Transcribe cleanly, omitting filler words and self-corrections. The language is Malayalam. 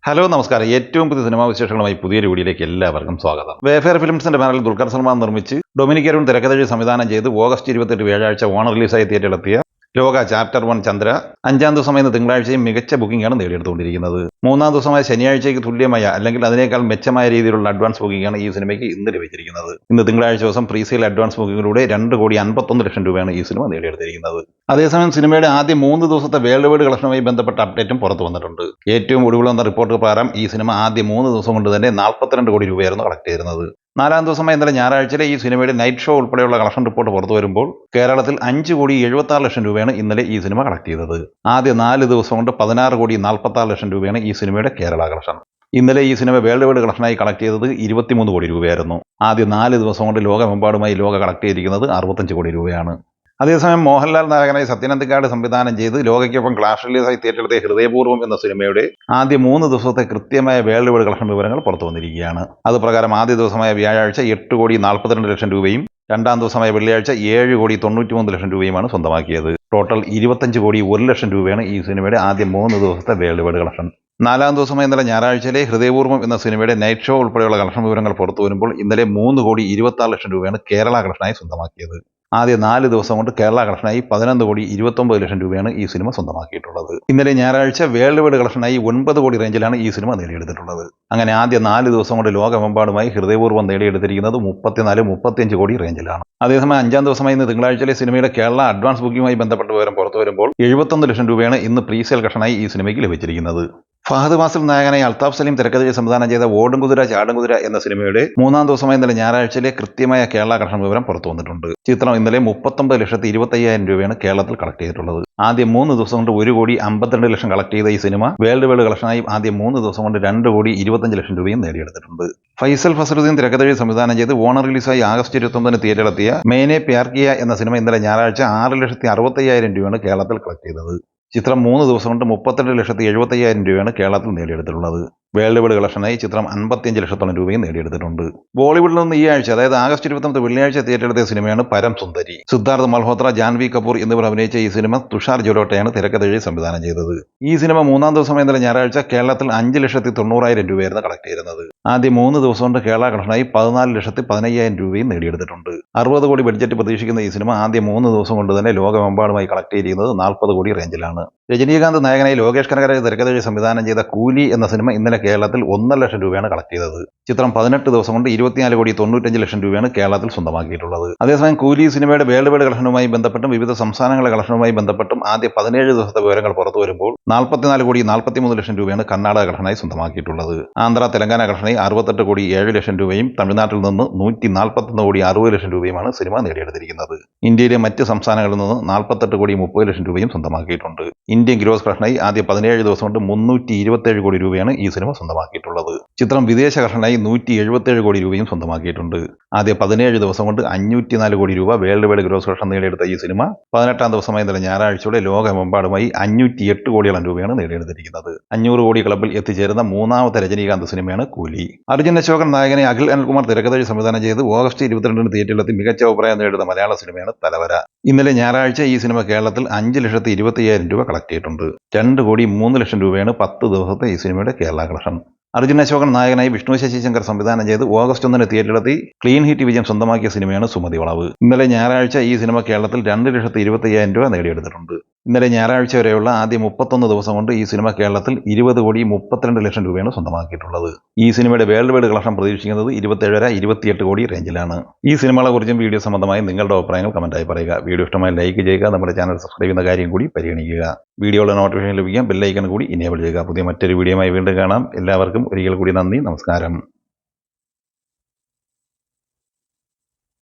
ഹലോ നമസ്കാരം. ഏറ്റവും പുതിയ സിനിമാ വിശേഷങ്ങളുമായി പുതിയൊരു വീഡിയോയിലേക്ക് എല്ലാവർക്കും സ്വാഗതം. വേഫെയർ ഫിലിംസിന്റെ ബാനറിൽ ദുൽഖർ സൽമാൻ നിർമ്മിച്ച് ഡൊമിനിക് അരുൺ തിരക്കഥ സംവിധാനം ചെയ്ത് ഓഗസ്റ്റ് 28 വ്യാഴാഴ്ച ഓണം റിലീസായി തിയേറ്ററിലെത്തിയ ലോക ചാപ്റ്റർ 1 ചന്ദ്ര 5-ാം ദിവസമായ ഇന്ന് തിങ്കളാഴ്ചയും മികച്ച ബുക്കിംഗാണ് നേടിയെടുത്തുകൊണ്ടിരിക്കുന്നത്. 3-ാം ദിവസമായ ശനിയാഴ്ചയ്ക്ക് തുല്യമായ അല്ലെങ്കിൽ അതിനേക്കാൾ മെച്ചമായ രീതിയിലുള്ള അഡ്വാൻസ് ബുക്കിംഗാണ് ഈ സിനിമയ്ക്ക് ഇന്ന് ലഭിച്ചിരിക്കുന്നത്. ഇന്ന് തിങ്കളാഴ്ച ദിവസം പ്രീസെയിൽ അഡ്വാൻസ് ബുക്കിംഗിലൂടെ 2,51,00,000 രൂപയാണ് ഈ സിനിമ നേടിയെടുത്തിരിക്കുന്നത്. അതേസമയം സിനിമയുടെ ആദ്യ 3 ദിവസത്തെ വേൾഡ് വൈഡ് കളക്ഷനുമായി ബന്ധപ്പെട്ട അപ്ഡേറ്റും പുറത്തു വന്നിട്ടുണ്ട്. ഏറ്റവും ഒടുവിൽ വന്ന റിപ്പോർട്ട് പ്രകാരം ഈ സിനിമ ആദ്യ 3 ദിവസം കൊണ്ട് തന്നെ 42 കോടി രൂപയായിരുന്നു കളക്ട് ചെയ്തിരുന്നത്. 4-ാം ദിവസമായ ഇന്നലെ ഞായറാഴ്ചയിലെ ഈ സിനിമയുടെ നൈറ്റ് ഷോ ഉൾപ്പെടെയുള്ള കളക്ഷൻ റിപ്പോർട്ട് പുറത്തു വരുമ്പോൾ കേരളത്തിൽ 5,76,00,000 രൂപയാണ് ഇന്നലെ ഈ സിനിമ കളക്ട് ചെയ്തത്. ആദ്യ 4 ദിവസം കൊണ്ട് 16,46,00,000 രൂപയാണ് ഈ സിനിമയുടെ കേരള കളക്ഷൻ. ഇന്നലെ ഈ സിനിമ വേൾഡ് വൈഡ് കളക്ഷനായി കളക്ട് ചെയ്തത് 23 കോടി രൂപയായിരുന്നു. ആദ്യ 4 ദിവസം കൊണ്ട് ലോകമെമ്പാടുമായി കളക്ട് ചെയ്തിരിക്കുന്നത് 65 കോടി രൂപയാണ്. അതേസമയം മോഹൻലാൽ നായകനായി സത്യനന്ദിക്കാട് സംവിധാനം ചെയ്ത് ലോകയ്ക്കൊപ്പം ക്ലാഷ് റിലീസായി തിയേറ്ററിലെത്തിയ ഹൃദയപൂർവ്വം എന്ന സിനിമയുടെ ആദ്യ 3 ദിവസത്തെ കൃത്യമായ വേൾഡ് വൈഡ് കളക്ഷൻ വിവരങ്ങൾ പുറത്തു വന്നിരിക്കുകയാണ്. അതുപ്രകാരം ആദ്യ ദിവസമായ വ്യാഴാഴ്ച 8,42,00,000 രൂപയും 2-ാം ദിവസമായ വെള്ളിയാഴ്ച 7,93,00,000 രൂപയുമാണ് സ്വന്തമാക്കിയത്. ടോട്ടൽ 25,01,00,000 രൂപയാണ് ഈ സിനിമയുടെ ആദ്യ 3 ദിവസത്തെ വേൾഡ് വൈഡ് കളക്ഷൻ. 4-ാം ദിവസമായ ഇന്നലെ ഞായറാഴ്ചയിലെ ഹൃദയപൂർവ്വം എന്ന സിനിമയുടെ നൈറ്റ് ഷോ ഉൾപ്പെടെയുള്ള കളക്ഷൻ വിവരങ്ങൾ പുറത്തു വരുമ്പോൾ ഇന്നലെ 3,26,00,000 രൂപയാണ് കേരള കളക്ഷനായി സ്വന്തമാക്കിയത്. ആദ്യ 4 ദിവസം കൊണ്ട് കേരള കളക്ഷനായി 11,29,00,000 രൂപയാണ് ഈ സിനിമ സ്വന്തമാക്കിയിട്ടുള്ളത്. ഇന്നലെ ഞായറാഴ്ച വേൾഡ് വൈഡ് കളക്ഷനായി 9 കോടി റേഞ്ചിലാണ് ഈ സിനിമ നേടിയെടുത്തിട്ടുള്ളത്. അങ്ങനെ ആദ്യ 4 ദിവസം കൊണ്ട് ലോകമെമ്പാടുമായി ഹൃദയപൂർവ്വം നേടിയെടുത്തിരിക്കുന്നത് 34-35 കോടി റേഞ്ചിലാണ്. അതേസമയം 5-ാം ദിവസമായി ഇന്ന് തിങ്കളാഴ്ചയിലെ സിനിമയുടെ കേരള അഡ്വാൻസ് ബുക്കിംഗുമായി ബന്ധപ്പെട്ട വിവരം പുറത്തു വരുമ്പോൾ 71 ലക്ഷം രൂപയാണ് ഇന്ന് പ്രീസെയിൽ കളക്ഷനായി ഈ സിനിമയ്ക്ക് ലഭിച്ചിരിക്കുന്നത്. ഫഹദ് ഫാസിൽ നായകനായി അൽതാഫ് സലീം തിരക്കഥ സംവിധാനം ചെയ്ത ഓടും കുതിര ചാടും കുതിര എന്ന സിനിമയുടെ 3-ാം ദിവസമായ ഇന്നലെ ഞായറാഴ്ചയിലെ കൃത്യമായ കേരള കളക്ഷൻ വിവരം പുറത്തു വന്നിട്ടുണ്ട്. ചിത്രം ഇന്നലെ 39,25,000 രൂപയാണ് കേരളത്തിൽ കളക്ട് ചെയ്തിട്ടുള്ളത്. ആദ്യ 3 ദിവസം കൊണ്ട് 1,52,00,000 കളക്ട് ചെയ്ത ഈ സിനിമ വേൾഡ് വൈഡ് കളക്ഷനായി ആദ്യ 3 ദിവസം കൊണ്ട് 2,25,00,000 രൂപയും നേടിയെടുത്തിട്ടുണ്ട്. ഫൈസൽ ഫസലുദ്ദീൻ തിരക്കഥ സംവിധാനം ചെയ്ത് ഓണം റിലീസായി ആഗസ്റ്റ് 29 തിയേറ്ററിലെത്തിയ മേനെ പ്യാർ കിയ എന്ന സിനിമ ഇന്നലെ ഞായറാഴ്ച 6,65,000 രൂപയാണ് കേരളത്തിൽ കളക്ട് ചെയ്തത്. ചിത്രം 3 ദിവസം കൊണ്ട് 32,75,000 രൂപയാണ് കേരളത്തിൽ നേടിയെടുത്തിട്ടുള്ളത്. വേൾഡ് വൈഡ് കളക്ഷനായി ചിത്രം 55,00,000 രൂപയും നേടിയെടുത്തിട്ടുണ്ട്. ബോളിവുഡിൽ നിന്ന് ഈ ആഴ്ച അതായത് ആഗസ്റ്റ് 29 വെള്ളിയാഴ്ച തിയേറ്ററിലെത്തിയ സിനിമയാണ് പരം സുന്ദരി. സിദ്ധാർത്ഥ് മൽഹോത്ര, ജാൻവി കപൂർ എന്നിവർ അഭിനയിച്ച ഈ സിനിമ തുഷാർ ജോലോട്ടയാണ് തിരക്കഥ സംവിധാനം ചെയ്തത്. ഈ സിനിമ 3-ാം ദിവസമായ ഇന്നലെ ഞായറാഴ്ച കേരളത്തിൽ 5,90,000 രൂപയായിരുന്നു കളക്ട് ചെയ്തിരുന്നത്. ആദ്യ 3 ദിവസം കൊണ്ട് കേരള കളക്ഷനായി 14,15,000 രൂപയും നേടിയെടുത്തിട്ടുണ്ട്. 60 കോടി ബഡ്ജറ്റ് പ്രതീക്ഷിക്കുന്ന ഈ സിനിമ ആദ്യ 3 ദിവസം കൊണ്ട് തന്നെ ലോകമെമ്പാടുമായി കളക്ട് ചെയ്തിരിക്കുന്നത് 40 കോടി റേഞ്ചിലാണ്. രജനീകാന്ത് നായകനായി ലോകേഷ് കനകരാജ് തിരക്കഥ സംവിധാനം ചെയ്ത കൂലി എന്ന സിനിമ ഇന്നലെ കേരളത്തിൽ 1,00,000 രൂപയാണ് കളക്ട് ചെയ്തത്. ചിത്രം 18 ദിവസം കൊണ്ട് 24,95,00,000 രൂപയാണ് കേരളത്തിൽ സ്വന്തമാക്കിയിട്ടുള്ളത്. അതേസമയം കൂലി സിനിമയുടെ വേൾഡ് വൈഡ് കളക്ഷനുമായി ബന്ധപ്പെട്ടും വിവിധ സംസ്ഥാനങ്ങളുടെ കളക്ഷനുമായി ബന്ധപ്പെട്ടും ആദ്യ 17 ദിവസത്തെ വിവരങ്ങൾ പുറത്തു വരുമ്പോൾ 44,43,00,000 രൂപയാണ് കർണാടക കളക്ഷനായി സ്വന്തമാക്കിയിട്ടുള്ളത്. ആന്ധ്ര തെലങ്കാന കളക്ഷനായി 68,07,00,000 രൂപയും തമിഴ്നാട്ടിൽ നിന്ന് 141,60,00,000 രൂപയുമാണ് സിനിമ നേടിയെടുത്തിരിക്കുന്നത്. ഇന്ത്യയിലെ മറ്റ് സംസ്ഥാനങ്ങളിൽ നിന്ന് 48,30,00,000 രൂപയും സ്വന്തമാക്കിയിട്ടുണ്ട്. ഇന്ത്യൻ ഗ്രോസ് കളക്ഷനായി ആദ്യ 17 ദിവസം കൊണ്ട് 327 കോടി രൂപയാണ് ഈ സിനിമ സ്വന്തമാക്കിയിട്ടുള്ളത്. ചിത്രം വിദേശ കളക്ഷനായി 177 കോടി രൂപയും സ്വന്തമാക്കിയിട്ടുണ്ട്. ആദ്യ 17 ദിവസം കൊണ്ട് 504 കോടി രൂപ വേൾഡ് വൈഡ് ഗ്രോസ് കളക്ഷൻ നേടിയെടുത്ത ഈ സിനിമ 18-ാം ദിവസമായ ഇന്നലെ ഞായറാഴ്ചയോടെ ലോകമെമ്പാടുമായി 508 കോടിയോളം രൂപയാണ് നേടിയെടുത്തിരിക്കുന്നത്. 500 കോടി ക്ലബിൽ എത്തിച്ചേരുന്ന 3-ാമത്തെ രജനീകാന്ത് സിനിമയാണ് കൂലി. അർജുൻ അശോകൻ നായകനെ അഖിൽ അനിൽകുമാർ തിരക്കഥ സംവിധാനം ചെയ്ത് ഓഗസ്റ്റ് 22 തിയേറ്ററിലെത്തി മികച്ച അഭിപ്രായം നേടുന്ന മലയാള സിനിമയാണ് തലവര. ഇന്നലെ ഞായറാഴ്ച ഈ സിനിമ കേരളത്തിൽ 5,25,000 രൂപ കളക്ട് ചെയ്തിട്ടുണ്ട്. 2,03,00,000 രൂപയാണ് 10 ദിവസത്തെ ഈ സിനിമയുടെ കേരള കളക്ഷൻ. അർജുൻ അശോകൻ നായകനായി വിഷ്ണു ശശിശങ്കർ സംവിധാനം ചെയ്ത് ഓഗസ്റ്റ് 1 തിയേറ്ററിലെത്തി ക്ലീൻ ഹിറ്റ് വിജയം സ്വന്തമാക്കിയ സിനിമയാണ് സുമതി വളവ്. ഇന്നലെ ഞായറാഴ്ച ഈ സിനിമ കേരളത്തിൽ 2,25,000 രൂപ നേടിയെടുത്തിട്ടുണ്ട്. ഇന്നലെ ഞായറാഴ്ച വരെയുള്ള ആദ്യ 31 ദിവസം കൊണ്ട് ഈ സിനിമ കേരളത്തിൽ 20,32,00,000 രൂപയാണ് സ്വന്തമാക്കിയിട്ടുള്ളത്. ഈ സിനിമയുടെ വേൾഡ് വൈഡ് കളക്ഷൻ പ്രതീക്ഷിക്കുന്നത് 27-28 കോടി റേഞ്ചിലാണ്. ഈ സിനിമകളെ കുറിച്ചും വീഡിയോ സംബന്ധമായി നിങ്ങളുടെ അഭിപ്രായങ്ങൾ കമന്റായി പറയുക. വീഡിയോ ഇഷ്ടമായി ലൈക്ക് ചെയ്യുക. നമ്മുടെ ചാനൽ സബ്സ്ക്രൈബ് ചെയ്യുന്ന കാര്യം കൂടി പരിഗണിക്കുക. വീഡിയോയുടെ നോട്ടിഫിക്കേഷൻ ലഭിക്കാൻ ബെൽ ഐക്കൺ കൂടി ഇനേബിൾ ചെയ്യുക. പുതിയ മറ്റൊരു വീഡിയോയുമായി വീണ്ടും കാണാം. എല്ലാവർക്കും ഒരിക്കൽ കൂടി നന്ദി, നമസ്കാരം.